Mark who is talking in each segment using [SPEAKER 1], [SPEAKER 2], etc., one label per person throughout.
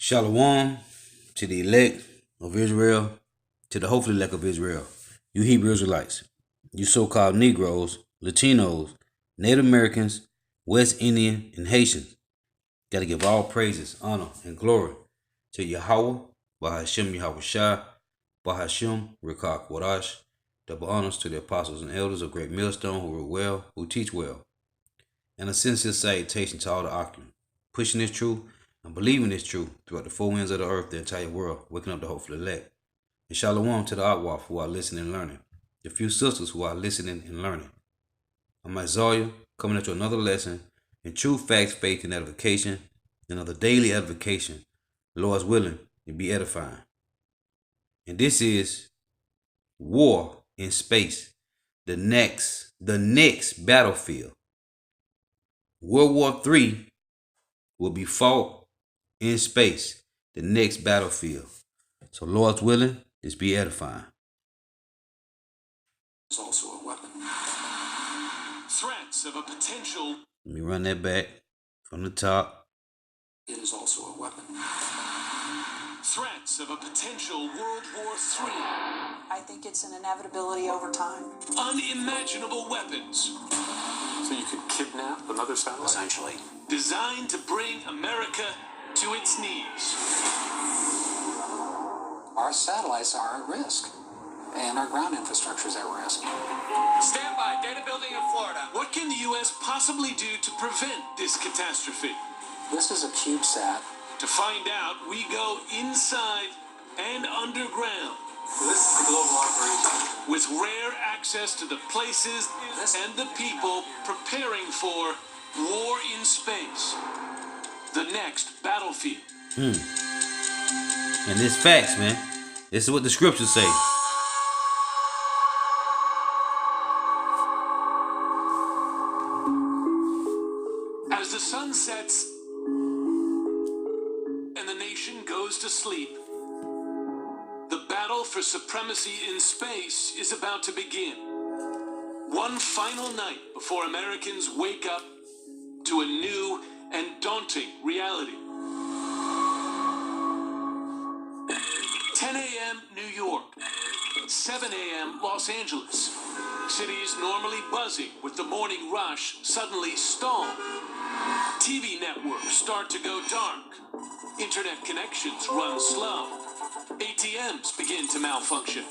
[SPEAKER 1] Shalom to the elect of Israel, to the hopefully elect of Israel, you Hebrew Israelites, you so-called Negroes, Latinos, Native Americans, West Indian, and Haitians. Got to give all praises, honor, and glory to Yahweh, Bahashem Yahweh Shai, Bahashem Rekah Kodash. Double honors to the apostles and elders of Great Millstone who rule well, who teach well. And a sincere salutation to all the occupants, pushing this truth and believing this truth throughout the four winds of the earth, the entire world, waking up the hopeful elect. And shalom to the Atwaf who are listening and learning, the few sisters who are listening and learning. I'm Isaiah, coming at you another lesson in true facts, faith, and edification, another daily edification, Lord's willing, to be edifying. And this is War in Space, the next battlefield. World War III will be fought in space, the next battlefield. So Lord's willing, this be edifying.
[SPEAKER 2] It's also a weapon. Threats of a potential.
[SPEAKER 1] Let me run that back from the top.
[SPEAKER 2] It is also a weapon. Threats of a potential World War III.
[SPEAKER 3] I think it's an inevitability over time.
[SPEAKER 2] Unimaginable weapons.
[SPEAKER 4] So you could kidnap another satellite?
[SPEAKER 2] Essentially. Designed to bring America to its knees.
[SPEAKER 5] Our satellites are at risk, and our ground infrastructure is at risk.
[SPEAKER 6] Stand by. Data building in Florida.
[SPEAKER 2] What can the U.S. possibly do to prevent this catastrophe?
[SPEAKER 5] This is a CubeSat.
[SPEAKER 2] To find out, we go inside and underground.
[SPEAKER 4] So this is the global operation.
[SPEAKER 2] With rare access to the places and the people preparing for war in space. The next battlefield.
[SPEAKER 1] And this facts, man. This is what the scriptures say.
[SPEAKER 2] As the sun sets and the nation goes to sleep, the battle for supremacy in space is about to begin. One final night before Americans wake up to a new and daunting reality. 10 a.m. New York, 7 a.m. Los Angeles. Cities normally buzzing with the morning rush suddenly stall. TV networks start to go dark. Internet connections run slow. ATMs begin to malfunction.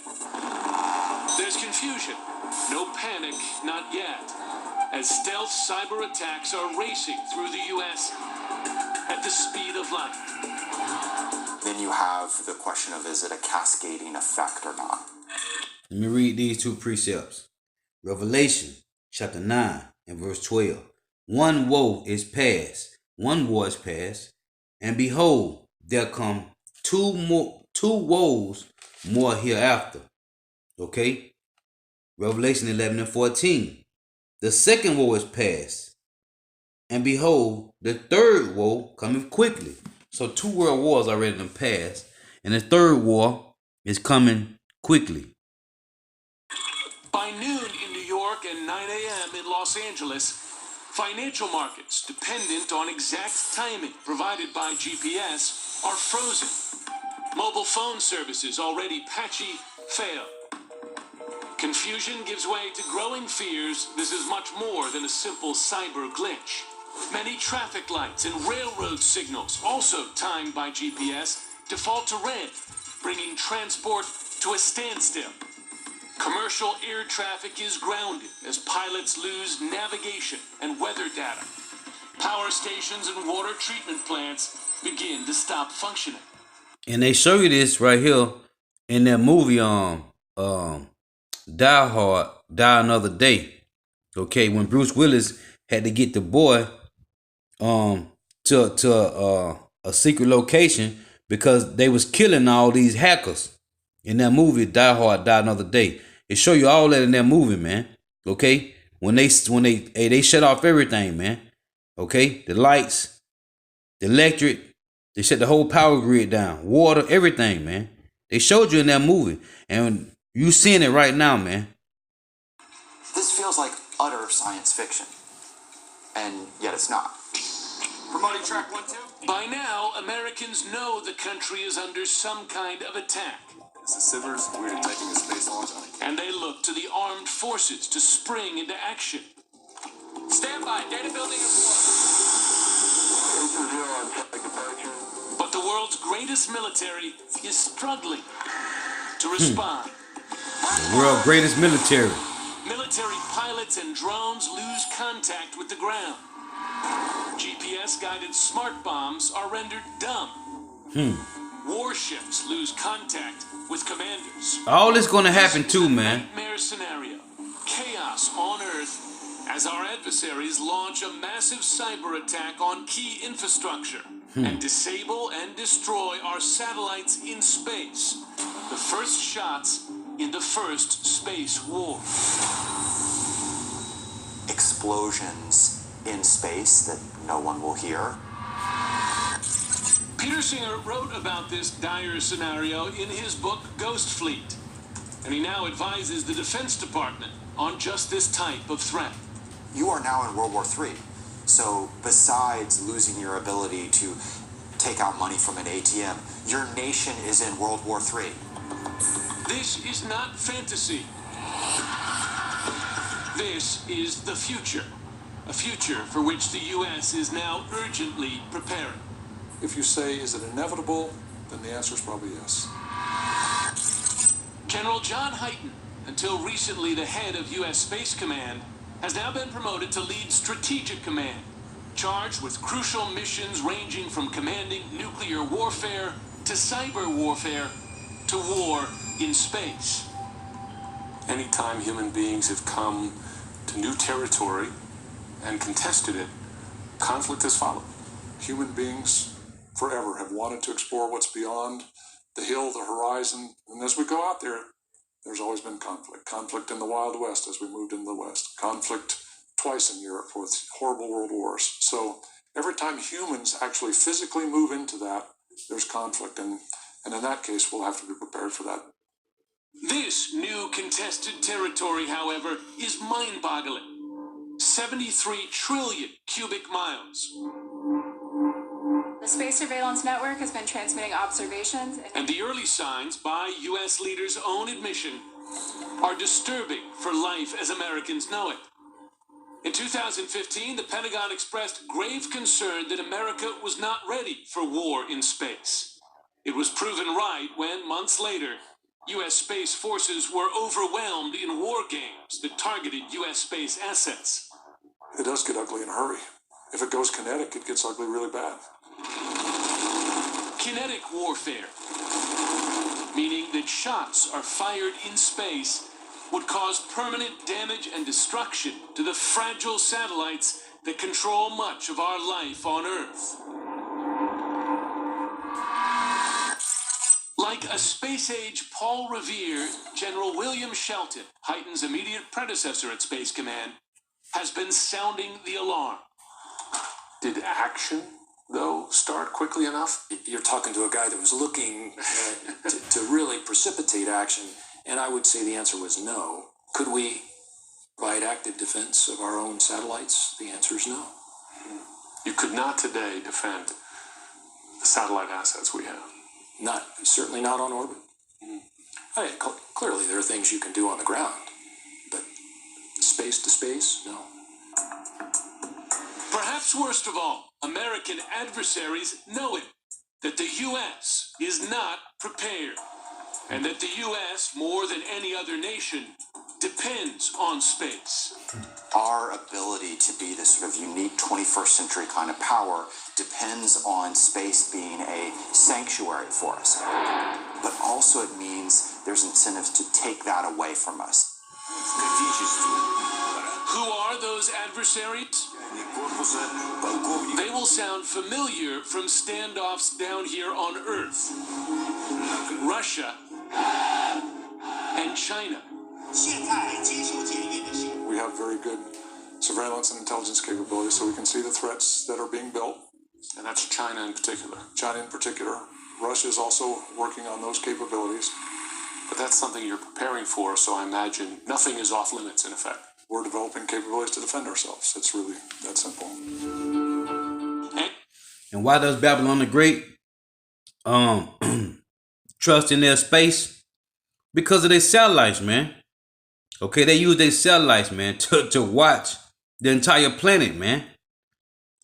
[SPEAKER 2] There's confusion. No panic, not yet, as stealth cyber attacks are racing through the U.S. at the speed of light.
[SPEAKER 7] Then you have the question of, is it a cascading effect or not?
[SPEAKER 1] Let me read these two precepts. Revelation chapter 9 and verse 12. One war is past, and behold, there come two woes more hereafter. Okay? Revelation 11 and 14. The second woe is past, and behold, the third woe cometh quickly. So 2 world wars already done passed, and the third war is coming quickly.
[SPEAKER 2] By noon in New York and 9 a.m. in Los Angeles, financial markets dependent on exact timing provided by GPS are frozen. Mobile phone services already patchy fail. Confusion gives way to growing fears this is much more than a simple cyber glitch. Many traffic lights and railroad signals, also timed by GPS, default to red, bringing transport to a standstill. Commercial air traffic is grounded as pilots lose navigation and weather data. Power stations and water treatment plants begin to stop functioning.
[SPEAKER 1] And they show you this right here in that movie, Die Hard, Die Another Day. Okay, when Bruce Willis had to get the boy to a secret location because they was killing all these hackers. In that movie, Die Hard, Die Another Day. It show you all that in that movie, man. Okay? When they shut off everything, man. Okay? The lights, the electric, they shut the whole power grid down. Water, everything, man. They showed you in that movie. And you seeing it right now, man.
[SPEAKER 7] This feels like utter science fiction, and yet it's not.
[SPEAKER 6] From Party track 1, 2.
[SPEAKER 2] By now, Americans know the country is under some kind of attack,
[SPEAKER 4] This is Sivers. We're taking a space launch on it.
[SPEAKER 2] and they look to the armed forces to spring into action.
[SPEAKER 6] Stand by. Data building in Florida.
[SPEAKER 2] But the world's greatest military is struggling to respond.
[SPEAKER 1] The world's greatest military.
[SPEAKER 2] Military pilots and drones lose contact with the ground. GPS-guided smart bombs are rendered dumb. Warships lose contact with commanders.
[SPEAKER 1] All this gonna happen too, man.
[SPEAKER 2] Nightmare scenario. Chaos on Earth as our adversaries launch a massive cyber attack on key infrastructure and disable and destroy our satellites in space. The first shots in the first space war.
[SPEAKER 7] Explosions in space that no one will hear.
[SPEAKER 2] Peter Singer wrote about this dire scenario in his book Ghost Fleet, and he now advises the Defense Department on just this type of threat.
[SPEAKER 7] You are now in World War III. So besides losing your ability to take out money from an ATM, your nation is in World War III.
[SPEAKER 2] This is not fantasy. This is the future. A future for which the U.S. is now urgently preparing.
[SPEAKER 8] If you say, is it inevitable, then the answer is probably yes.
[SPEAKER 2] General John Hyten, until recently the head of U.S. Space Command, has now been promoted to lead Strategic Command, charged with crucial missions ranging from commanding nuclear warfare to cyber warfare to war in space.
[SPEAKER 4] Anytime human beings have come to new territory and contested it, conflict has followed.
[SPEAKER 8] Human beings forever have wanted to explore what's beyond the hill, the horizon, and as we go out there, there's always been conflict. Conflict in the Wild West as we moved into the West. Conflict twice in Europe with horrible world wars. So every time humans actually physically move into that, there's conflict, and in that case, we'll have to be prepared for that.
[SPEAKER 2] This new contested territory, however, is mind-boggling. 73 trillion cubic miles.
[SPEAKER 9] The Space Surveillance Network has been transmitting observations.
[SPEAKER 2] And the early signs, by U.S. leaders' own admission, are disturbing for life as Americans know it. In 2015, the Pentagon expressed grave concern that America was not ready for war in space. It was proven right when, months later, U.S. Space Forces were overwhelmed in war games that targeted U.S. space assets.
[SPEAKER 8] It does get ugly in a hurry. If it goes kinetic, it gets ugly really bad.
[SPEAKER 2] Kinetic warfare, meaning that shots are fired in space, would cause permanent damage and destruction to the fragile satellites that control much of our life on Earth. Like a space-age Paul Revere, General William Shelton, Hyten's immediate predecessor at Space Command, has been sounding the alarm.
[SPEAKER 4] Did action, though, start quickly enough?
[SPEAKER 10] You're talking to a guy that was looking to really precipitate action, and I would say the answer was no. Could we provide active defense of our own satellites? The answer is no.
[SPEAKER 4] You could not today defend the satellite assets we have.
[SPEAKER 10] Certainly not on orbit. Clearly there are things you can do on the ground, but space to space, no.
[SPEAKER 2] Perhaps worst of all, American adversaries know it, that the U.S. is not prepared, and that the U.S., more than any other nation, depends on space.
[SPEAKER 7] Our ability to be this sort of unique 21st century kind of power depends on space being a sanctuary for us. But also it means there's incentives to take that away from us.
[SPEAKER 2] Who are those adversaries? They will sound familiar from standoffs down here on Earth. Russia and China.
[SPEAKER 8] We have very good surveillance and intelligence capabilities, so we can see the threats that are being built.
[SPEAKER 4] And that's China in particular.
[SPEAKER 8] China in particular. Russia is also working on those capabilities.
[SPEAKER 4] But that's something you're preparing for, so I imagine nothing is off limits in effect.
[SPEAKER 8] We're developing capabilities to defend ourselves. It's really that simple.
[SPEAKER 1] And why does Babylon the Great trust in their space? Because of their satellites, man. Okay, they use their satellites, man, to watch the entire planet, man.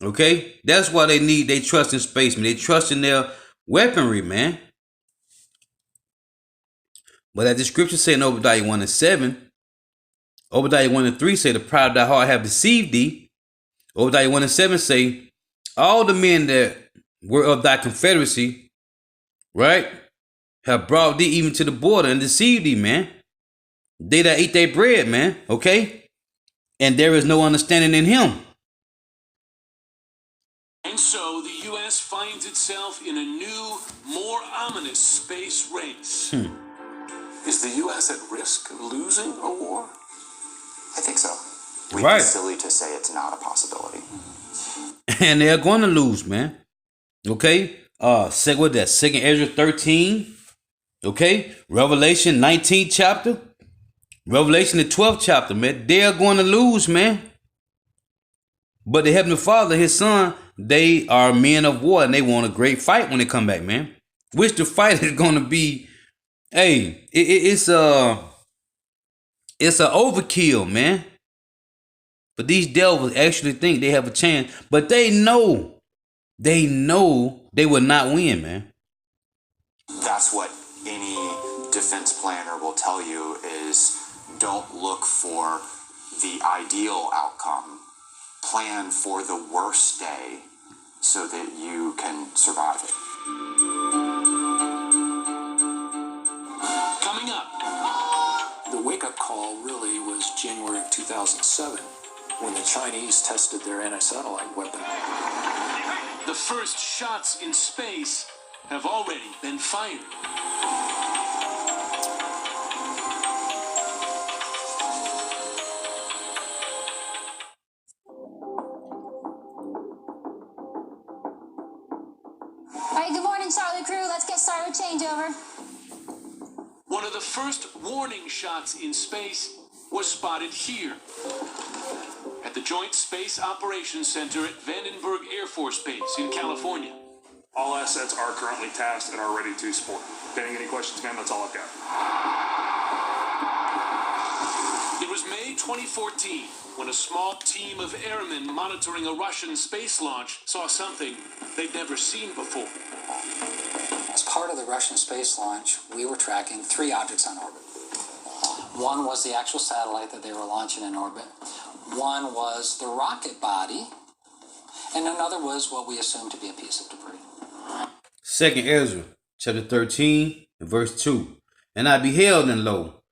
[SPEAKER 1] Okay, that's why they trust in space, man. They trust in their weaponry, man. But as the scripture say in Obadiah 1:7, Obadiah 1:3 say, the pride of thy heart have deceived thee. Obadiah 1:7 say, all the men that were of thy confederacy, right, have brought thee even to the border and deceived thee, man. They that eat their bread, man, okay? And there is no understanding in him.
[SPEAKER 2] And so the U.S. finds itself in a new, more ominous space race.
[SPEAKER 4] Is the U.S. at risk of losing a war?
[SPEAKER 7] I think so. We'd
[SPEAKER 1] Right.
[SPEAKER 7] be silly to say it's not a possibility.
[SPEAKER 1] And they're going to lose, man. Okay? What that? 2nd Ezra 13. Okay? Revelation 19th chapter. Revelation the 12th chapter, man. They're going to lose, man. But the Heavenly Father, his son, they are men of war, and they want a great fight when they come back, man. Which the fight is going to be, hey, it's a overkill, man. But these devils actually think they have a chance, but they know they will not win, man.
[SPEAKER 7] That's what any defense planner will tell you is don't look for the ideal outcome. Plan for the worst day so that you can survive it.
[SPEAKER 2] Coming up,
[SPEAKER 10] The wake-up call really was January of 2007 when the Chinese tested their anti-satellite weapon.
[SPEAKER 2] the first shots in space have already been fired.
[SPEAKER 11] All right, good morning, Charlie crew. Let's get started with changeover.
[SPEAKER 2] One of the first warning shots in space was spotted here at the Joint Space Operations Center at Vandenberg Air Force Base in California.
[SPEAKER 6] All assets are currently tasked and are ready to support. Getting any questions, ma'am? That's all I've got.
[SPEAKER 2] It was May 2014 when a small team of airmen monitoring a Russian space launch saw something they'd never seen before.
[SPEAKER 5] As part of the Russian space launch, we were tracking 3 objects on orbit. One was the actual satellite that they were launching in orbit. One was the rocket body. And another was what we assumed to be a piece of debris.
[SPEAKER 1] 2nd Ezra, chapter 13, and verse 2. And I beheld, and lo,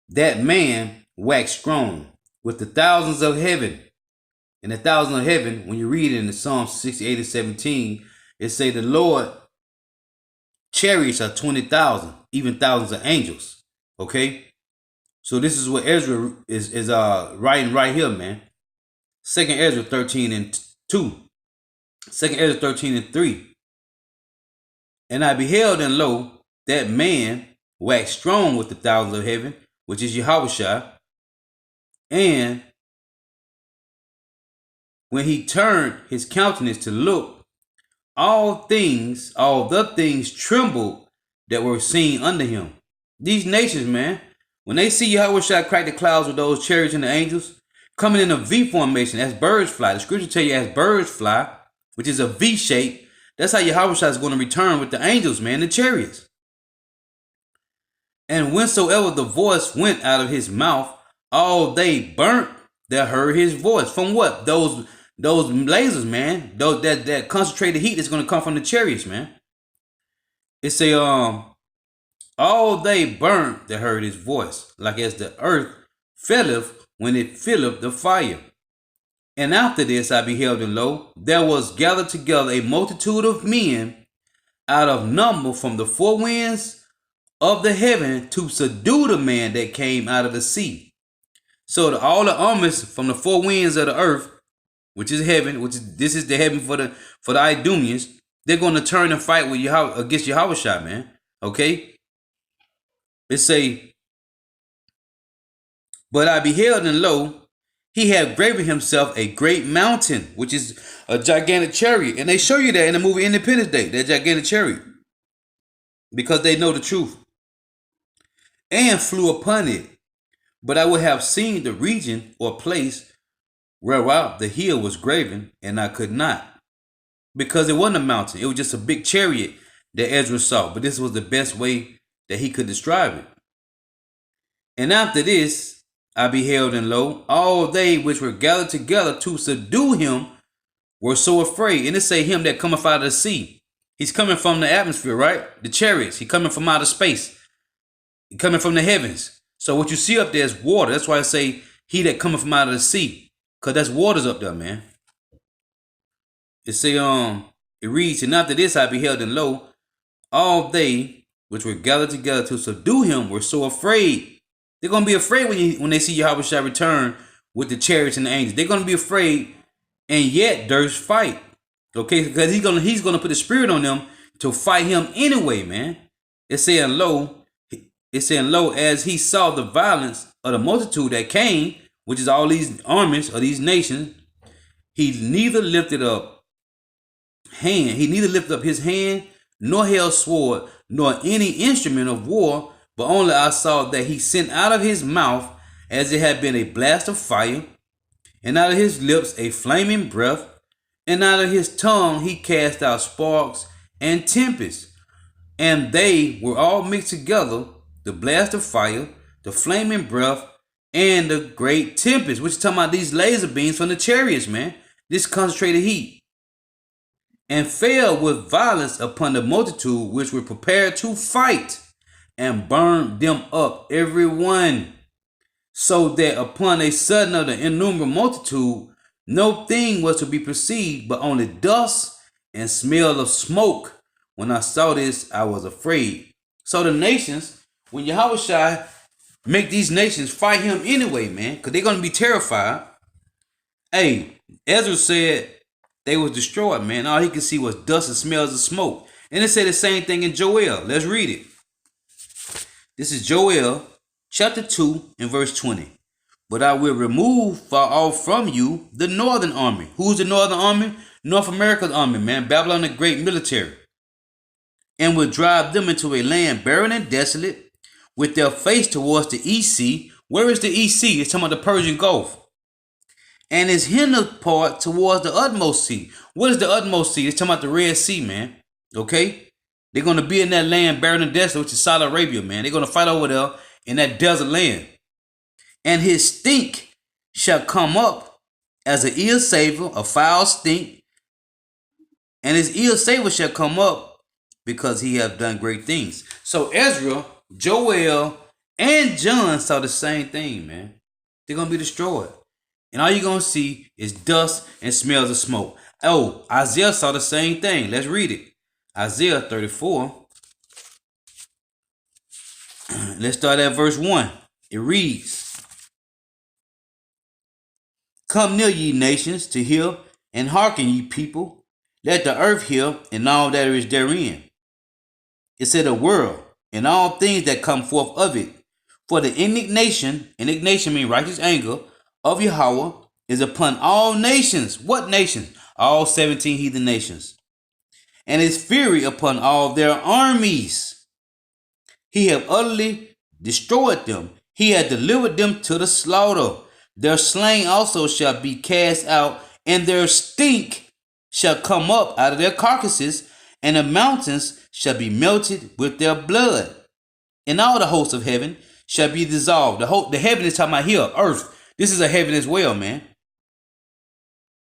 [SPEAKER 1] that man waxed strong with the thousands of heaven. And the thousands of heaven, when you read it in the Psalm 68 and 17, it say the Lord chariots are 20,000, even thousands of angels. Okay? So this is what Ezra is writing right here, man. 2nd Ezra 13 and 2. 2nd Ezra 13 and 3. And I beheld, and lo, that man waxed strong with the thousands of heaven, which is Yahushua. And when he turned his countenance to look, all the things trembled that were seen under him. These nations, man, when they see Yahushua crack the clouds with those chariots and the angels, coming in a V formation as birds fly. The scripture tell you as birds fly, which is a V shape. That's how Yahushua is going to return with the angels, man, the chariots. And whensoever the voice went out of his mouth, all they burnt that heard his voice. From what? Those lasers, man. That concentrated heat is going to come from the chariots, man. It say, all they burnt that heard his voice, like as the earth filleth when it filleth the fire. And after this I beheld, and lo, there was gathered together a multitude of men out of number from the 4 winds of the heaven to subdue the man that came out of the sea. So all the armies from the 4 winds of the earth, which is heaven, this is the heaven for the Idumeans, they're going to turn and fight with against Yahushua, man. Okay? It say, but I beheld, and lo, he had graven himself a great mountain, which is a gigantic chariot. And they show you that in the movie Independence Day, that gigantic chariot, because they know the truth. And flew upon it. But I would have seen the region or place whereof the hill was graven, and I could not. Because it wasn't a mountain. It was just a big chariot that Ezra saw. But this was the best way that he could describe it. And after this, I beheld, and lo, all they which were gathered together to subdue him were so afraid. And it say him that cometh out of the sea. He's coming from the atmosphere, right? The chariots. He coming from outer space. He coming from the heavens. So what you see up there is water. That's why I say he that cometh from out of the sea. Because that's waters up there, man. It say, it reads, and after this I beheld, and lo, all they which were gathered together to subdue him were so afraid. They're going to be afraid when they see Yahweh shall return with the chariots and the angels. They're going to be afraid, and yet durst fight. Okay, because he's gonna put the spirit on them to fight him anyway, man. It's saying lo, as he saw the violence of the multitude that came, which is all these armies of these nations, he neither lifted up his hand, nor held sword, nor any instrument of war, but only I saw that he sent out of his mouth as it had been a blast of fire, and out of his lips a flaming breath, and out of his tongue he cast out sparks and tempests, and they were all mixed together, the blast of fire, the flaming breath, and the great tempest, which is talking about these laser beams from the chariots, man. This concentrated heat. And fell with violence upon the multitude which were prepared to fight, and burned them up every one, so that upon a sudden of the innumerable multitude no thing was to be perceived, but only dust and smell of smoke. When I saw this, I was afraid. So the nations, when Yahushua make these nations fight him anyway, man, because they're going to be terrified. Hey, Ezra said they was destroyed, man. All he could see was dust and smells of smoke. And it said the same thing in Joel. Let's read it. This is Joel chapter 2 and verse 20. But I will remove far off from you the northern army. Who's the northern army? North America's army, man. Babylon the great military. And will drive them into a land barren and desolate, with their face towards the east sea. Where is the east sea? It's talking about the Persian Gulf. And his hinder part towards the utmost sea. What is the utmost sea? It's talking about the Red Sea, man. Okay? They're going to be in that land barren and desolate, which is Saudi Arabia, man. They're going to fight over there in that desert land. And his stink shall come up as an ill savor, a foul stink. And his ill savor shall come up because he hath done great things. So Ezra, Joel, and John saw the same thing, man. They're going to be destroyed. And all you're going to see is dust and smells of smoke. Oh, Isaiah saw the same thing. Let's read it. Isaiah 34. Let's start at verse 1. It reads, Come near, ye nations, to hear, and hearken, ye people. Let the earth hear, and all that is therein. It said the world, and all things that come forth of it. For the indignation means righteous anger, of Yahweh is upon all nations. What nations? All 17 heathen nations. And his fury upon all their armies. He hath utterly destroyed them. He hath delivered them to the slaughter. Their slain also shall be cast out, and their stink shall come up out of their carcasses, and the mountains shall be melted with their blood. And all the hosts of heaven shall be dissolved. The heaven is talking about here, earth. This is a heaven as well, man.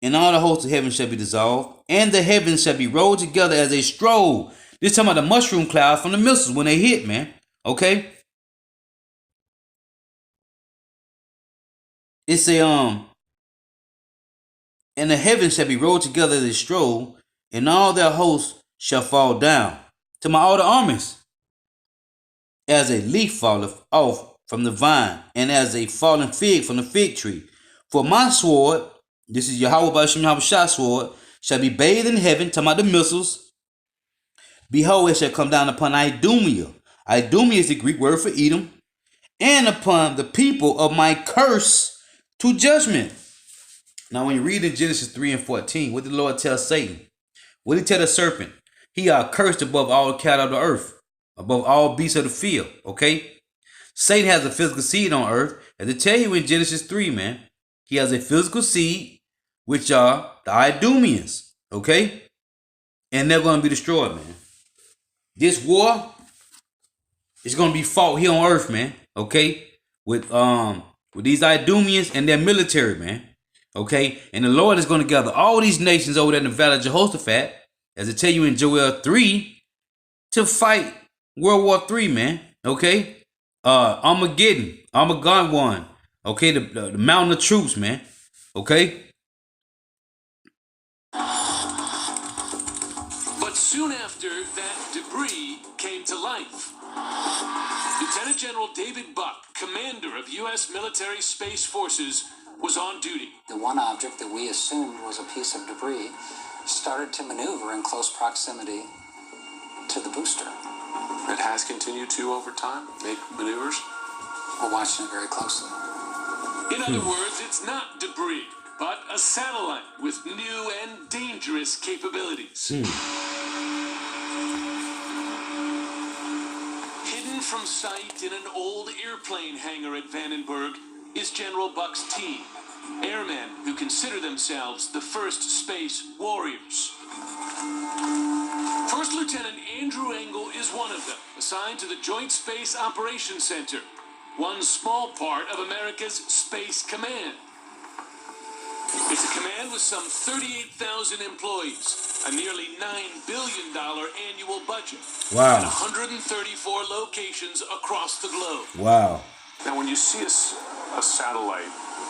[SPEAKER 1] And all the hosts of heaven shall be dissolved, and the heavens shall be rolled together as a scroll. This is talking about the mushroom clouds from the missiles when they hit, man. Okay? It's and the heavens shall be rolled together as a scroll, and all their hosts shall fall down. To my all the armies. As a leaf falleth off from the vine, and as a fallen fig from the fig tree. For my sword, this is Yahweh B'Shem Yahushua sword, shall be bathed in heaven, talking about the missiles. Behold, it shall come down upon Idumea. Idumea is the Greek word for Edom. And upon the people of my curse, to judgment. Now, when you read in Genesis 3 and 14, what did the Lord tell Satan? What did he tell the serpent? He are cursed above all cattle of the earth, above all beasts of the field. Okay? Satan has a physical seed on earth. As I tell you in Genesis 3, man, he has a physical seed, which are the Idumeans. Okay? And they're going to be destroyed, man. This war is going to be fought here on earth, man. Okay? With these Idumeans and their military, man. Okay? And the Lord is going to gather all these nations over there in the valley of Jehoshaphat, as I tell you in Joel 3, to fight World War 3, man. Okay? Armageddon one. Okay? The mountain of troops, man. Okay?
[SPEAKER 2] But soon after, that debris came to life. Lieutenant General David Buck, commander of U.S. military space forces, was on duty.
[SPEAKER 5] The one object that we assumed was a piece of debris started to maneuver in close proximity to the booster.
[SPEAKER 4] It has continued to, over time, make maneuvers.
[SPEAKER 5] We're watching it very closely.
[SPEAKER 2] In other words, it's not debris, but a satellite with new and dangerous capabilities. Hidden from sight in an old airplane hangar at Vandenberg is General Buck's team, airmen who consider themselves the first space warriors. First Lieutenant Andrew Engel is one of them, assigned to the Joint Space Operations Center, one small part of America's Space Command. It's a command with some 38,000 employees, a nearly $9 billion annual budget,
[SPEAKER 1] Wow.
[SPEAKER 2] and 134 locations across the globe.
[SPEAKER 1] Wow.
[SPEAKER 4] Now, when you see a satellite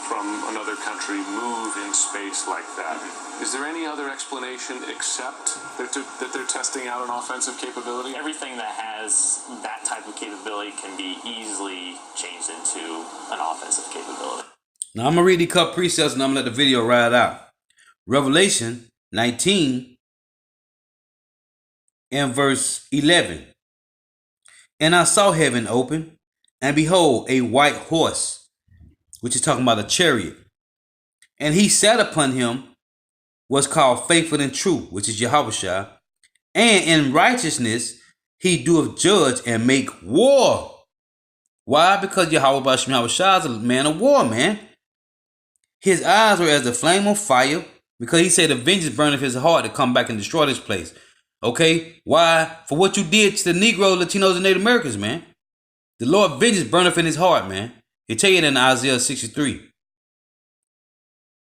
[SPEAKER 4] from another country move in space like that, is there any other explanation except that they're testing out an offensive capability?
[SPEAKER 12] Everything that has that type of capability can be easily changed into an offensive capability.
[SPEAKER 1] Now, I'm going to read the couple precepts and I'm going to let the video ride out. Revelation 19 and verse 11. And I saw heaven open, and behold, a white horse, which is talking about a chariot. And he sat upon him, was called Faithful and True, which is Yahushua. And in righteousness he doeth judge and make war. Why? Because Yahushua is a man of war, man. His eyes were as the flame of fire, because he said the vengeance burneth his heart to come back and destroy this place. Okay? Why? For what you did to the Negro, Latinos, and Native Americans, man. The Lord vengeance burneth in his heart, man. He tell you that in Isaiah 63.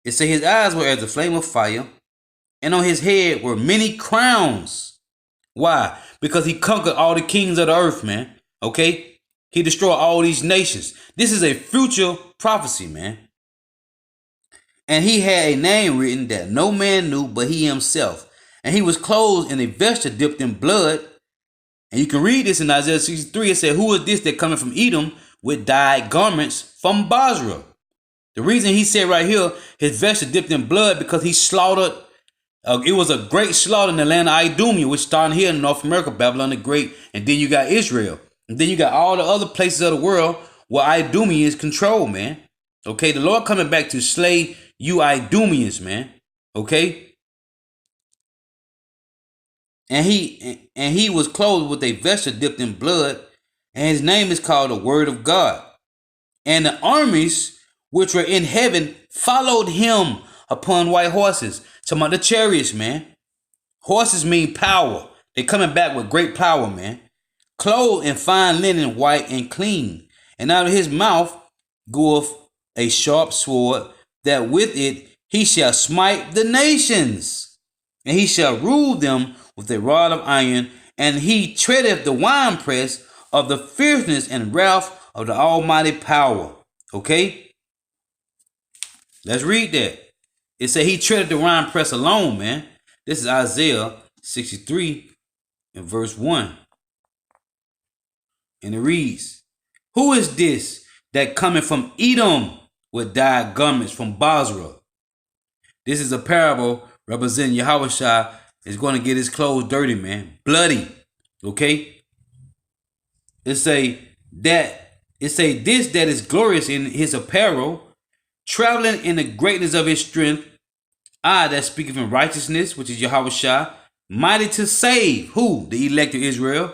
[SPEAKER 1] It say his eyes were as the flame of fire, and on his head were many crowns. Why? Because he conquered all the kings of the earth, man. Okay? He destroyed all these nations. This is a future prophecy, man. And he had a name written that no man knew but he himself. And he was clothed in a vesture dipped in blood. And you can read this in Isaiah 63. It said, who is this that coming from Edom with dyed garments from Basra? The reason he said right here, his vesture dipped in blood, because he slaughtered. It was a great slaughter in the land of Idumea, which started here in North America, Babylon the Great. And then you got Israel. And then you got all the other places of the world where Idumea is controlled, man. Okay, the Lord coming back to slay you Idumeans, man. Okay? And he was clothed with a vesture dipped in blood, and his name is called the Word of God. And the armies which were in heaven followed him upon white horses. Talking about the chariots, man. Horses mean power. They coming back with great power, man. Clothed in fine linen, white and clean. And out of his mouth goeth a sharp sword, that with it he shall smite the nations. And he shall rule them with a rod of iron, and he treadeth the winepress of the fierceness and wrath of the almighty power. Okay? Let's read that. It said he treaded the winepress alone, man. This is Isaiah 63 and verse 1. And it reads, who is this that cometh from Edom with dyed garments from Basra? This is a parable representing Yahushua is going to get his clothes dirty, man. Bloody. Okay? It say this that is glorious in his apparel, traveling in the greatness of his strength. I that speaketh in righteousness, which is Yahweh Shai, mighty to save, who? The elect of Israel.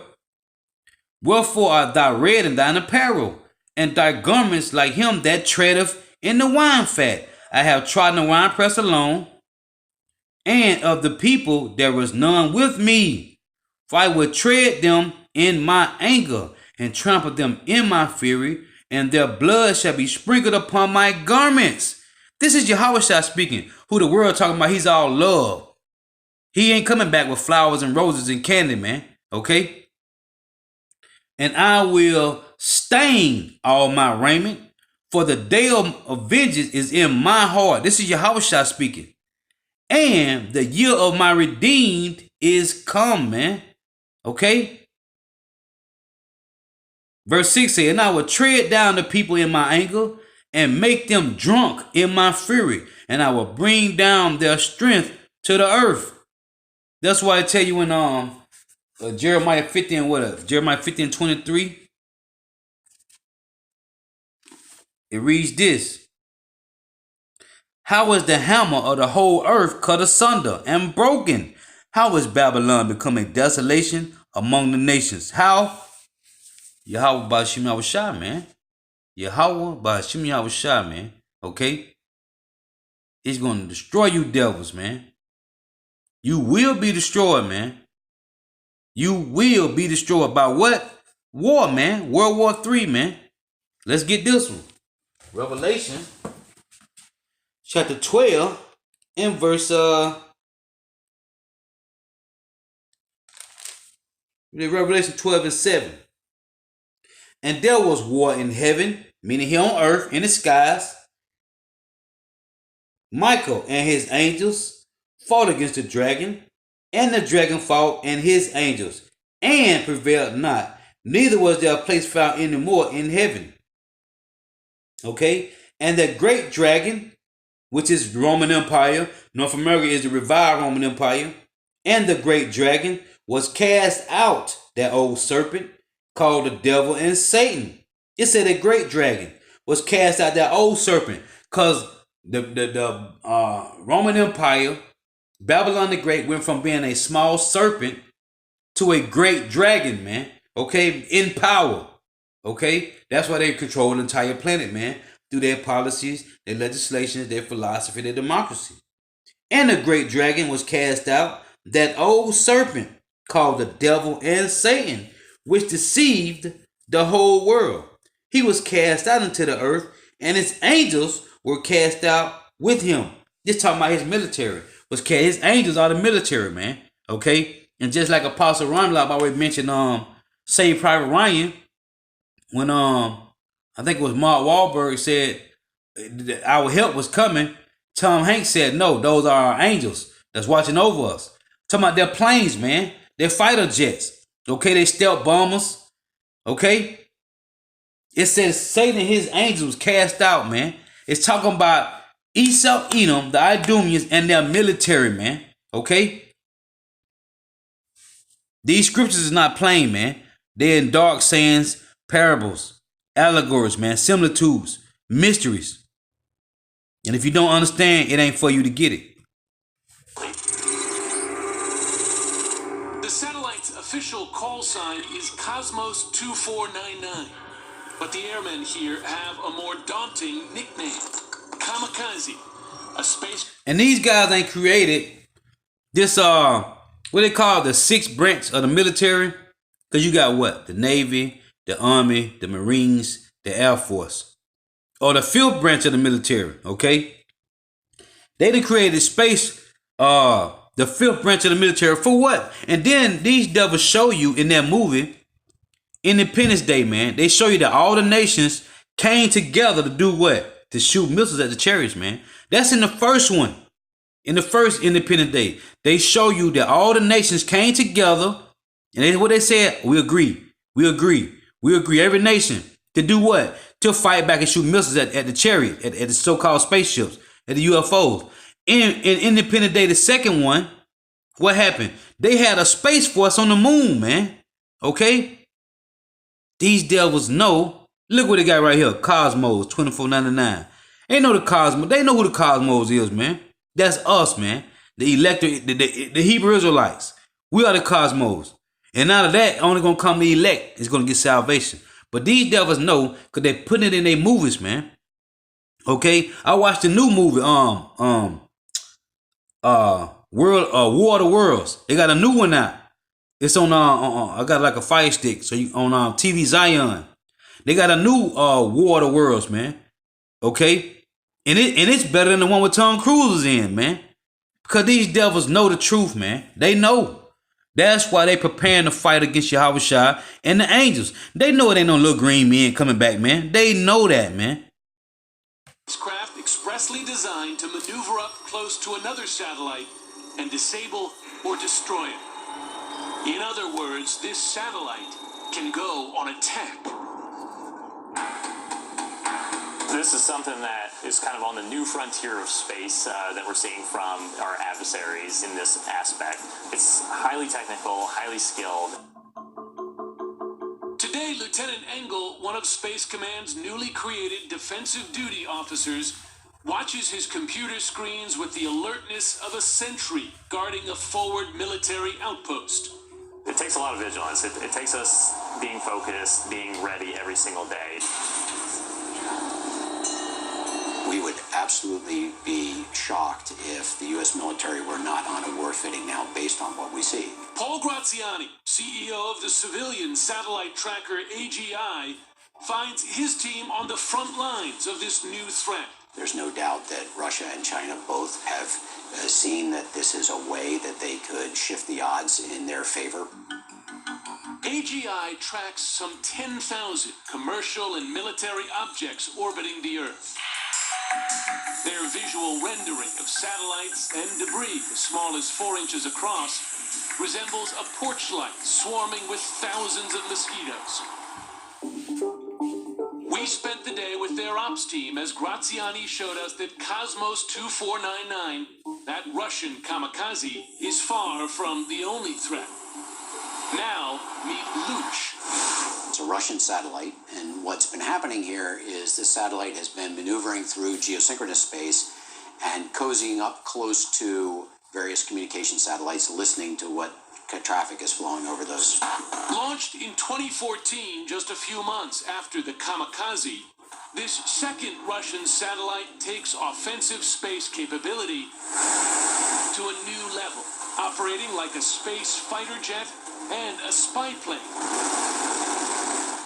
[SPEAKER 1] Wherefore art thou red in thine apparel, and thy garments like him that treadeth in the wine fat. I have trodden the winepress alone, and of the people there was none with me. For I will tread them in my anger, and trample them in my fury, and their blood shall be sprinkled upon my garments. This is Yahweh Shai speaking, who the world talking about he's all love. He ain't coming back with flowers and roses and candy, man. Okay? And I will stain all my raiment, for the day of vengeance is in my heart. This is Yahweh Shai speaking. And the year of my redeemed is come, man. Okay? Verse 6 says, and I will tread down the people in my anger, and make them drunk in my fury, and I will bring down their strength to the earth. That's why I tell you in Jeremiah 50 and Jeremiah 50 and 23. It reads this. How is the hammer of the whole earth cut asunder and broken? How is Babylon become a desolation among the nations? How? Yahweh Ba'ashim Yahweh Shai, man. Yahweh Ba'ashim Yahweh Shai, man. Okay? It's going to destroy you devils, man. You will be destroyed, man. You will be destroyed by what? War, man. World War III, man. Let's get this one. Revelation chapter 12 and verse Revelation 12 and 7. And there was war in heaven, meaning here on earth, in the skies. Michael and his angels fought against the dragon, and the dragon fought and his angels, and prevailed not. Neither was there a place found any more in heaven. Okay? And the great dragon, which is the Roman Empire, North America is the revived Roman Empire, and the great dragon was cast out, that old serpent, called the devil and Satan. It said a great dragon was cast out, that old serpent, because the Roman Empire, Babylon the Great, went from being a small serpent to a great dragon, man. Okay, in power. Okay, that's why they control the entire planet, man, through their policies, their legislations, their philosophy, their democracy. And the great dragon was cast out, that old serpent called the devil and Satan, which deceived the whole world. He was cast out into the earth, and his angels were cast out with him. Just talking about his military. His angels are the military, man. Okay? And just like Apostle Ron Lab already mentioned, Saved Private Ryan, when I think it was Mark Wahlberg said our help was coming, Tom Hanks said, no, those are our angels that's watching over us. Talking about their planes, man. Their fighter jets. Okay, they stealth bombers. Okay? It says Satan and his angels cast out, man. It's talking about Esau, Edom, the Idumeans, and their military, man. Okay? These scriptures is not plain, man. They're in dark sayings, parables, allegories, man, similitudes, mysteries. And if you don't understand, it ain't for you to get it.
[SPEAKER 2] The satellite's official call sign is Cosmos 2499, but the airmen here have a more daunting nickname, Kamikaze, a space.
[SPEAKER 1] And these guys ain't created this what they call the sixth branch of the military, because you got what? The Navy, the Army, the Marines, the Air Force, or the fifth branch of the military. Okay, they done created space. The fifth branch of the military for what? And then these devils show you in that movie, Independence Day, man. They show you that all the nations came together to do what? To shoot missiles at the chariots, man. That's in the first one. In the first Independence Day, they show you that all the nations came together, and what they said, we agree. We agree. We agree. Every nation to do what? To fight back and shoot missiles at the chariot, at the so-called spaceships, at the UFOs. In Independence Day, the second one, what happened? They had a space force on the moon, man. Okay? These devils know. Look what they got right here. Cosmos 2499. They know the Cosmos. They know who the Cosmos is, man. That's us, man. The elected, the Hebrew Israelites. We are the Cosmos. And out of that, only gonna come the elect is gonna get salvation. But these devils know because they putting it in their movies, man. Okay? I watched the new movie, War of the Worlds. They got a new one out. It's on I got like a Fire Stick, so you on TV Zion. They got a new War of the Worlds, man. Okay? And it's better than the one with Tom Cruise is in, man. Because these devils know the truth, man. They know. That's why they preparing to fight against Yahushua and the angels. They know it ain't no little green men coming back, man. They know that, man.
[SPEAKER 2] Craft expressly designed to maneuver up close to another satellite and disable or destroy it. In other words, this satellite can go on attack.
[SPEAKER 12] This is something that is kind of on the new frontier of space that we're seeing from our adversaries in this aspect. It's highly technical, highly skilled.
[SPEAKER 2] Today, Lieutenant Engel, one of Space Command's newly created defensive duty officers, watches his computer screens with the alertness of a sentry guarding a forward military outpost.
[SPEAKER 12] It takes a lot of vigilance. It takes us being focused, being ready every single day.
[SPEAKER 13] We would absolutely be shocked if the U.S. military were not on a war footing now based on what we see.
[SPEAKER 2] Paul Graziani, CEO of the civilian satellite tracker AGI, finds his team on the front lines of this new threat.
[SPEAKER 13] There's no doubt that Russia and China both have seen that this is a way that they could shift the odds in their favor.
[SPEAKER 2] AGI tracks some 10,000 commercial and military objects orbiting the Earth. Their visual rendering of satellites and debris as small as 4 inches across resembles a porch light swarming with thousands of mosquitoes. We spent the day with their ops team as Graziani showed us that Cosmos 2499, that Russian kamikaze, is far from the only threat. Now, meet Luch.
[SPEAKER 13] It's a Russian satellite, and what's been happening here is this satellite has been maneuvering through geosynchronous space and cozying up close to various communication satellites, listening to what traffic is flowing over those.
[SPEAKER 2] Launched in 2014, just a few months after the kamikaze, this second Russian satellite takes offensive space capability to a new level, operating like a space fighter jet and a spy plane.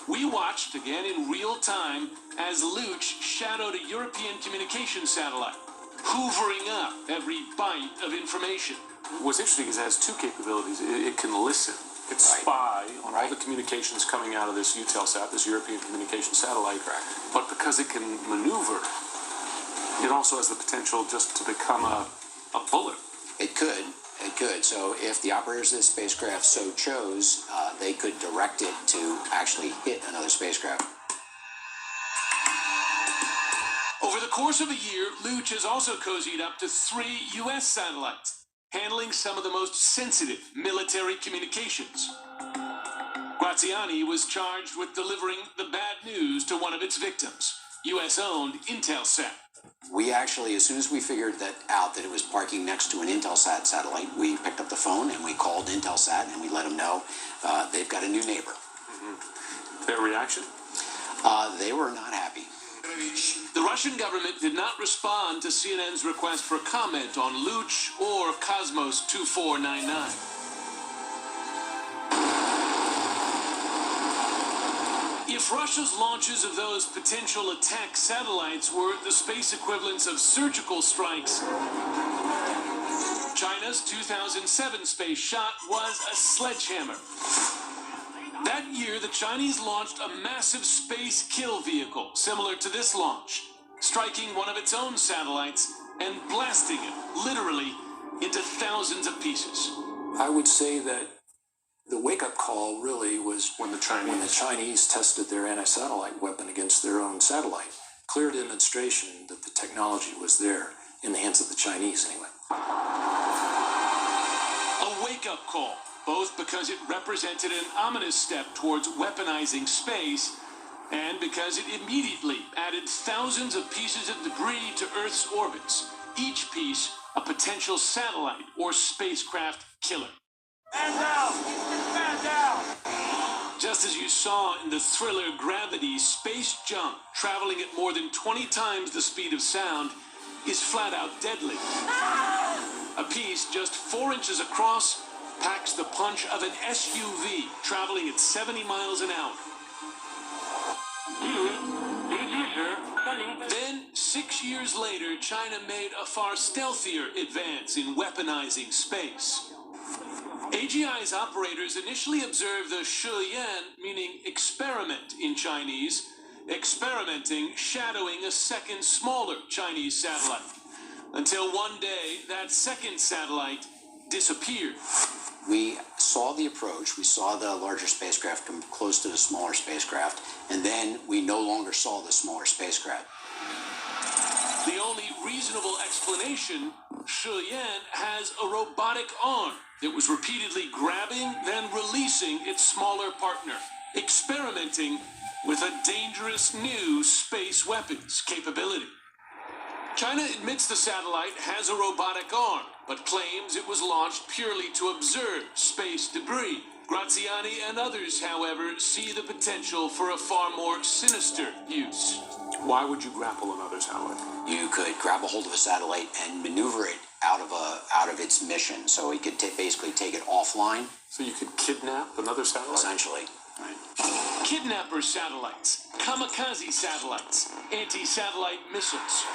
[SPEAKER 2] We watched again in real time as Luch shadowed a European communication satellite, hoovering up every byte of information.
[SPEAKER 4] What's interesting is it has two capabilities. It can listen. It can spy on all the communications coming out of this Eutelsat, this European communication satellite. But because it can maneuver, it also has the potential just to become a bullet.
[SPEAKER 13] It could. It could. So if the operators of this spacecraft so chose, they could direct it to actually hit another spacecraft.
[SPEAKER 2] Over the course of a year, Luch has also cozied up to 3 U.S. satellites, handling some of the most sensitive military communications. Graziani was charged with delivering the bad news to one of its victims, U.S.-owned Intelsat.
[SPEAKER 13] We actually, as soon as we figured that out, that it was parking next to an Intelsat satellite, we picked up the phone and we called Intelsat and we let them know they've got a new neighbor.
[SPEAKER 4] Their reaction?
[SPEAKER 13] They were not happy.
[SPEAKER 2] The Russian government did not respond to CNN's request for comment on Luch or Cosmos 2499. If Russia's launches of those potential attack satellites were the space equivalents of surgical strikes, China's 2007 space shot was a sledgehammer. That year, the Chinese launched a massive space kill vehicle similar to this launch, striking one of its own satellites and blasting it, literally, into thousands of pieces.
[SPEAKER 10] I would say that the wake-up call really was when the Chinese tested their anti-satellite weapon against their own satellite. Clear demonstration that the technology was there, in the hands of the Chinese anyway.
[SPEAKER 2] A wake-up call, both because it represented an ominous step towards weaponizing space and because it immediately added thousands of pieces of debris to Earth's orbits, each piece a potential satellite or spacecraft killer.
[SPEAKER 14] Man down! Man down!
[SPEAKER 2] Just as you saw in the thriller Gravity, space junk traveling at more than 20 times the speed of sound is flat out deadly. A piece just 4 inches across packs the punch of an SUV traveling at 70 miles an hour. Then, 6 years later, China made a far stealthier advance in weaponizing space. AGI's operators initially observed the Shiyan, meaning experiment in Chinese, experimenting, shadowing a second smaller Chinese satellite. Until one day, that second satellite disappeared.
[SPEAKER 13] We saw the approach, we saw the larger spacecraft come close to the smaller spacecraft, and then we no longer saw the smaller spacecraft.
[SPEAKER 2] The only reasonable explanation, Shiyan has a robotic arm that was repeatedly grabbing, then releasing its smaller partner, experimenting with a dangerous new space weapons capability. China admits the satellite has a robotic arm, but claims it was launched purely to observe space debris. Graziani and others, however, see the potential for a far more sinister use.
[SPEAKER 4] Why would you grapple another satellite?
[SPEAKER 13] You could grab a hold of a satellite and maneuver it out of its mission, so we could basically take it offline.
[SPEAKER 4] So you could kidnap another satellite?
[SPEAKER 13] Essentially, right.
[SPEAKER 2] Kidnapper satellites, kamikaze satellites, anti-satellite missiles,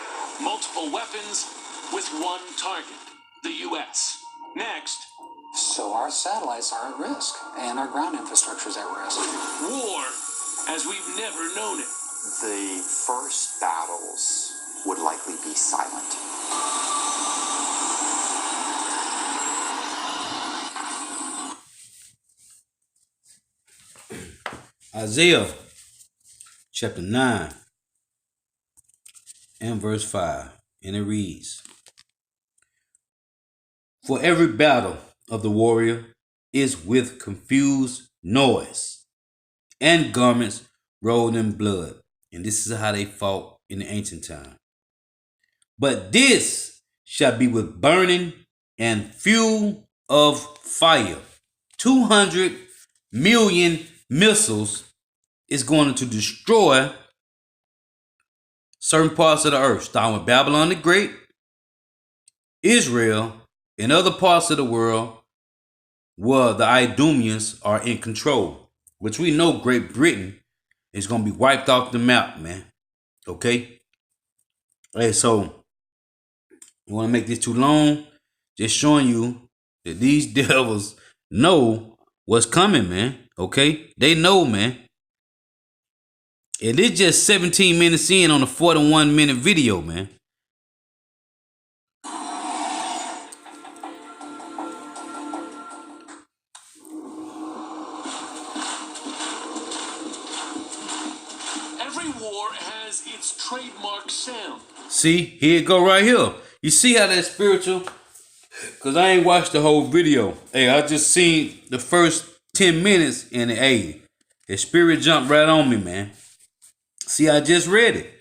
[SPEAKER 2] multiple weapons with one target, the U.S. Next,
[SPEAKER 5] So our satellites are at risk, and our ground infrastructure is at risk.
[SPEAKER 2] war as we've never known it.
[SPEAKER 7] The first battles would likely be silent.
[SPEAKER 1] Isaiah chapter 9 and verse 5, and it reads, For every battle of the warrior is with confused noise and garments rolled in blood. And this is how they fought in the ancient time. But this shall be with burning and fuel of fire. 200 million missiles is going to destroy certain parts of the earth, starting with Babylon the Great, Israel, and other parts of the world where the Idumeans are in control, which we know Great Britain is going to be wiped off the map, man. Okay? Hey, so you want to make this too long? Just showing you that these devils know what's coming, man. Okay? They know, man. And it's just 17 minutes in on a 41-minute video, man.
[SPEAKER 2] Every war has its trademark sound.
[SPEAKER 1] See, here it go right here. You see how that's spiritual? Because I ain't watched the whole video. Hey, I just seen the first 10 minutes and hey, the spirit jumped right on me, man. See, I just read it.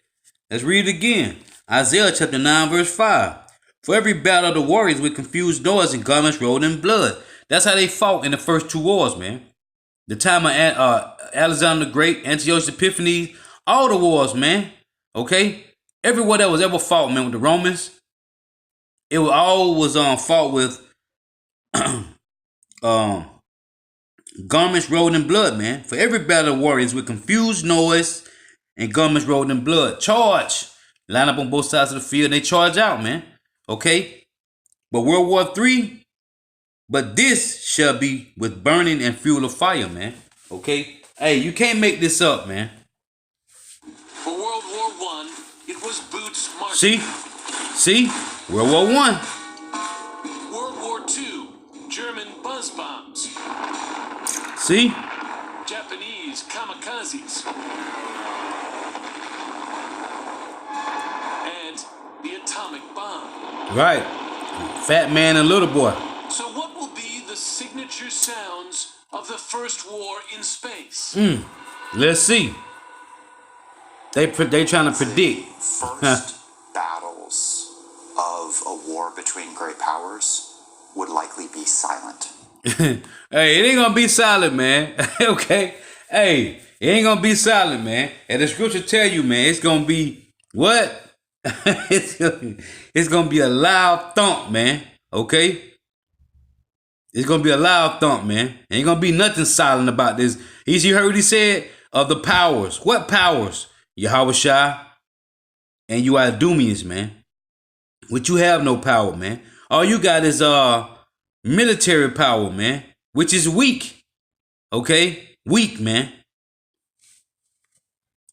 [SPEAKER 1] Let's read it again. Isaiah chapter 9, verse 5. For every battle of the warriors with confused noise and garments rolled in blood. That's how they fought in the first two wars, man. The time of Alexander the Great, Antiochus Epiphanes, all the wars, man. Okay? Everywhere that was ever fought, man, with the Romans, it was all was fought with garments rolled in blood, man. For every battle of warriors with confused noise and garments rolled in blood. Charge. Line up on both sides of the field and they charge out, man. Okay? But World War III, but this shall be with burning and fuel of fire, man. Okay? Hey, you can't make this up, man.
[SPEAKER 2] For World War I, it was boots marching.
[SPEAKER 1] See? World War I.
[SPEAKER 2] World War II, German buzz bombs.
[SPEAKER 1] See?
[SPEAKER 2] Japanese kamikazes. And the atomic bomb.
[SPEAKER 1] Right. Fat man and little boy.
[SPEAKER 2] So what will be the signature sounds of the first war in space?
[SPEAKER 1] Let's see. They trying to predict.
[SPEAKER 7] First battles of a war between great powers would likely be silent.
[SPEAKER 1] Hey, it ain't gonna be silent, man. Okay? Hey, it ain't gonna be silent, man. And the scripture tell you, man, it's gonna be what? It's gonna be a loud thump, man. Okay? It's gonna be a loud thump, man. Ain't gonna be nothing silent about this. You heard what he said? Of the powers. What powers? Yahweh Shai and you Idumeans, man. Which you have no power, man. All you got is military power, man. Which is weak. Okay? Weak, man.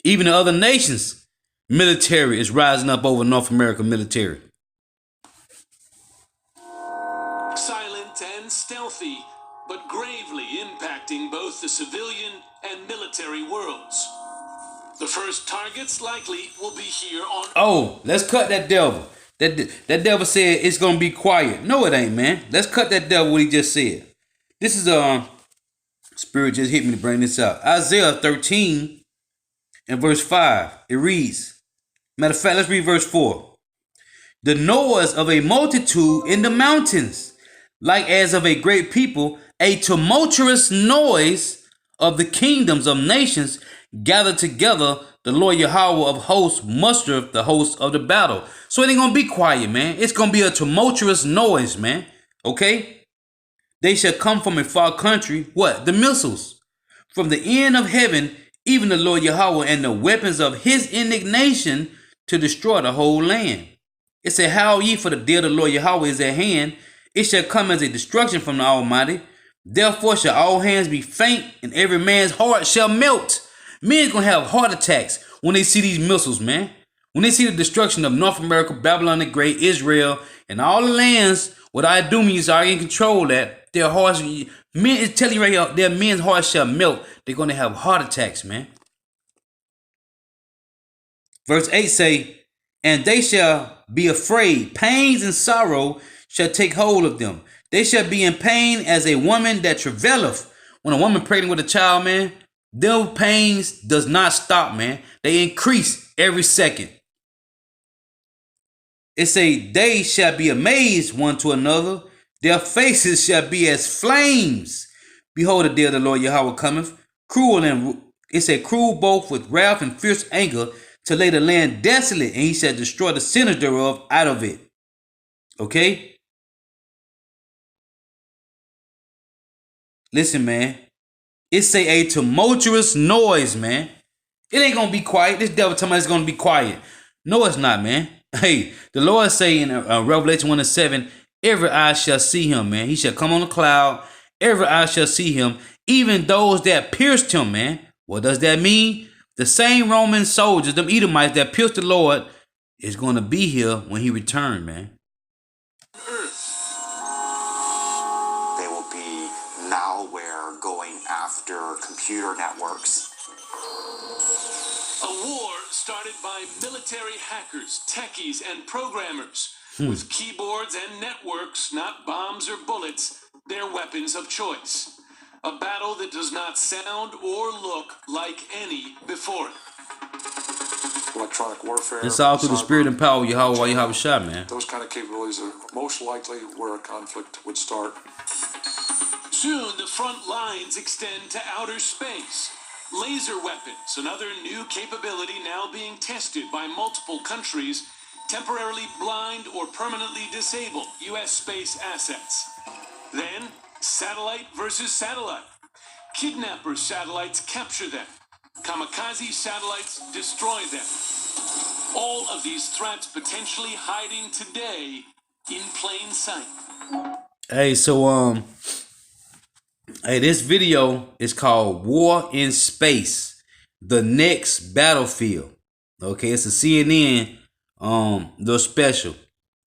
[SPEAKER 1] Even the other nations' military is rising up over North America military.
[SPEAKER 2] Silent and stealthy, but gravely impacting both the civilian and military worlds. The first targets likely will be here on...
[SPEAKER 1] Oh, let's cut that devil. That devil said it's going to be quiet. No, it ain't, man. Let's cut that devil what he just said. This is, Spirit just hit me to bring this out. Isaiah 13 and verse 5. It reads, matter of fact, let's read verse 4. The noise of a multitude in the mountains, like as of a great people, a tumultuous noise of the kingdoms of nations gathered together. The Lord Yahweh of hosts mustereth the hosts of the battle. So it ain't gonna be quiet, man. It's gonna be a tumultuous noise, man. Okay? They shall come from a far country. What? The missiles. From the end of heaven, even the Lord Yahweh and the weapons of his indignation to destroy the whole land. It said, howl ye, for the day of the Lord Yahweh is at hand. It shall come as a destruction from the Almighty. Therefore shall all hands be faint, and every man's heart shall melt. Men gonna have heart attacks when they see these missiles, man. When they see the destruction of North America, Babylon the Great, Israel, and all the lands where the Idumeans are in control at, their hearts, men is telling you right here, their men's hearts shall melt. They're gonna have heart attacks, man. Verse 8 say, and they shall be afraid. Pains and sorrow shall take hold of them. They shall be in pain as a woman that travaileth. When a woman pregnant with a child, man, them pains does not stop, man. They increase every second. It say, they shall be amazed one to another. Their faces shall be as flames. Behold, the day of the Lord Yahweh cometh. Cruel and it said, cruel both with wrath and fierce anger, to lay the land desolate, and he shall destroy the sinners thereof out of it. Okay? Listen, man. It say a tumultuous noise, man. It ain't gonna be quiet. This devil telling me it's gonna be quiet. No, it's not, man. Hey, the Lord say in Revelation 1:7, every eye shall see him, man. He shall come on a cloud. Every eye shall see him, even those that pierced him, man. What does that mean? The same Roman soldiers, them Edomites that pierced the Lord, is going to be here when he returns, man.
[SPEAKER 7] They will be malware going after computer networks.
[SPEAKER 2] A war started by military hackers, techies, and programmers. With keyboards and networks, not bombs or bullets, their weapons of choice. A battle that does not sound or look like any before it.
[SPEAKER 8] Electronic warfare.
[SPEAKER 1] It's all through the spirit and power of Yahweh Shai, man.
[SPEAKER 8] Those kind of capabilities are most likely where a conflict would start.
[SPEAKER 2] Soon the front lines extend to outer space. Laser weapons, another new capability now being tested by multiple countries, temporarily blind or permanently disable U.S. space assets. Then, satellite versus satellite. Kidnapper satellites capture them. Kamikaze satellites destroy them. All of these threats potentially hiding today in plain sight.
[SPEAKER 1] Hey, so hey, this video is called War in Space, the Next Battlefield. Okay, it's a CNN the special.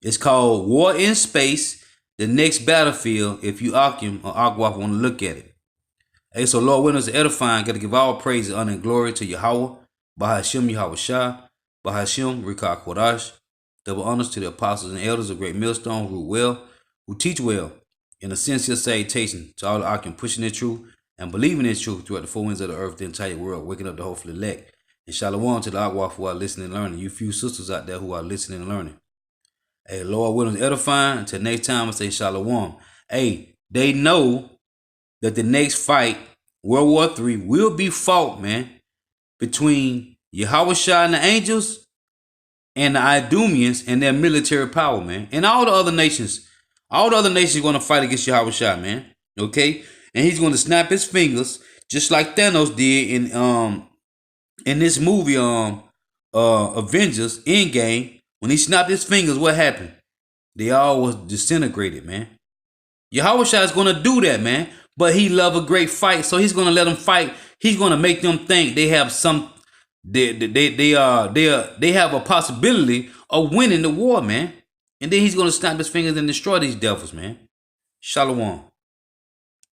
[SPEAKER 1] It's called War in Space, the Next Battlefield. If you Akim or Agwaf want to look at it. Hey, so Lord, when it's edifying, got to give all praise, honor, and glory to Yahweh, Bahashim Yahweh Shai, Bahashim Rika Kodash. Double honors to the apostles and elders of Great Millstone who rule well, who teach well, in a sincere salutation to all the Akim pushing their truth and believing in truth throughout the four winds of the earth, the entire world, waking up the hopeful elect And shalom to the Akwaf who are listening and learning. You few sisters out there who are listening and learning. Hey, Lord willing, edifying. Until next time, I say shalom. Hey, they know that the next fight, World War III, will be fought, man, between Yahushua and the angels and the Idumeans and their military power, man. And all the other nations. All the other nations are going to fight against Yahushua, man. Okay? And he's going to snap his fingers just like Thanos did in this movie, Avengers Endgame. When he snapped his fingers, what happened? They all was disintegrated, man. Yahushua is going to do that, man. But he love a great fight, so he's going to let them fight. He's going to make them think they have some, they have a possibility of winning the war, man. And then he's going to snap his fingers and destroy these devils, man. Shalom.